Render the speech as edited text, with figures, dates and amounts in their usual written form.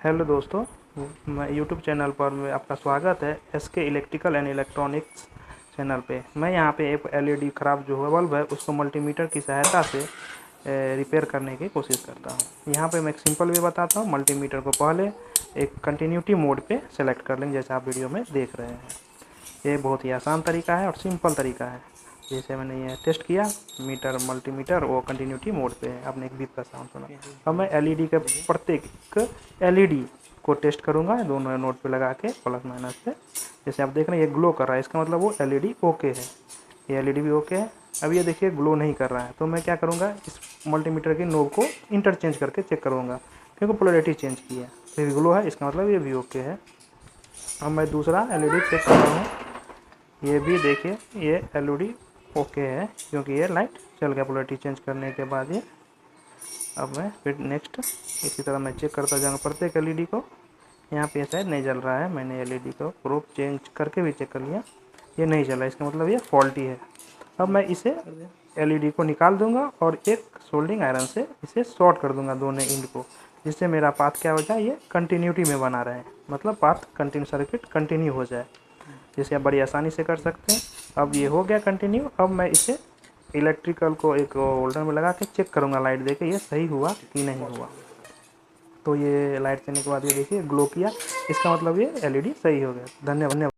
Hello दोस्तों, मैं YouTube channel पर में आपका स्वागत है। SK electrical and electronics channel पे मैं यहाँ पे एक एलईडी ख़राब जो है बल्ब है उसको मल्टीमीटर की सहायता से रिपेयर करने की कोशिश करता हूँ। यहाँ पे मैं एक सिंपल वे बताता हूँ। मल्टीमीटर को पहले एक कंटिन्यूटी मोड पे सेलेक्ट कर लेंगे, जैसे आप वीडियो में देख रहे हैं। ये बहुत ही आसान तरीका है और सिंपल तरीका है। जैसे मैंने ये टेस्ट किया, मीटर मल्टीमीटर वो कंटिन्यूटी मोड पे है। आपने एक बीप का साउंड सुना। अब मैं एलईडी के प्रत्येक एलईडी को टेस्ट करूंगा, दोनों नोड पे लगा के प्लस माइनस पे। जैसे आप देख रहे हैं ये ग्लो कर रहा है, इसका मतलब वो एलईडी ओके है। ये एलईडी भी ओके है। अब ये देखिए ग्लो नहीं कर रहा है, तो मैं क्या करूँगा, इस मल्टीमीटर की नोब को इंटरचेंज करके चेक करूँगा, क्योंकि पोलैरिटी चेंज की है। तो ये ग्लो है, इसका मतलब ये भी ओके है। अब मैं दूसरा एलईडी चेक कर रहा हूँ। ये भी देखिए ये एलईडी ओके है, क्योंकि ये लाइट चल गया पोलैरिटी चेंज करने के बाद ये। अब मैं फिर नेक्स्ट इसी तरह मैं चेक करता जाऊँगा प्रत्येक एलईडी को। यहाँ पे शायद नहीं जल रहा है, मैंने एलईडी को प्रूफ चेंज करके भी चेक कर लिया, ये नहीं जला, इसका मतलब ये फॉल्टी है। अब मैं इसे एलईडी को निकाल दूंगा और एक सोल्डिंग आयरन से इसे शॉर्ट कर दूंगा दोनों इंड को, जिससे मेरा पाथ क्या हो जाए, ये कंटिन्यूटी में बना रहे, मतलब पाथ कंटिन्यू सर्किट कंटिन्यू हो जाए, जिसे आप बड़ी आसानी से कर सकते हैं। अब ये हो गया कंटिन्यू। अब मैं इसे इलेक्ट्रिकल को एक होल्डर में लगा के चेक करूँगा लाइट देके ये सही हुआ कि नहीं हुआ। तो ये लाइट चलने के बाद ये देखिए ग्लो किया, इसका मतलब ये एलईडी सही हो गया। धन्यवाद।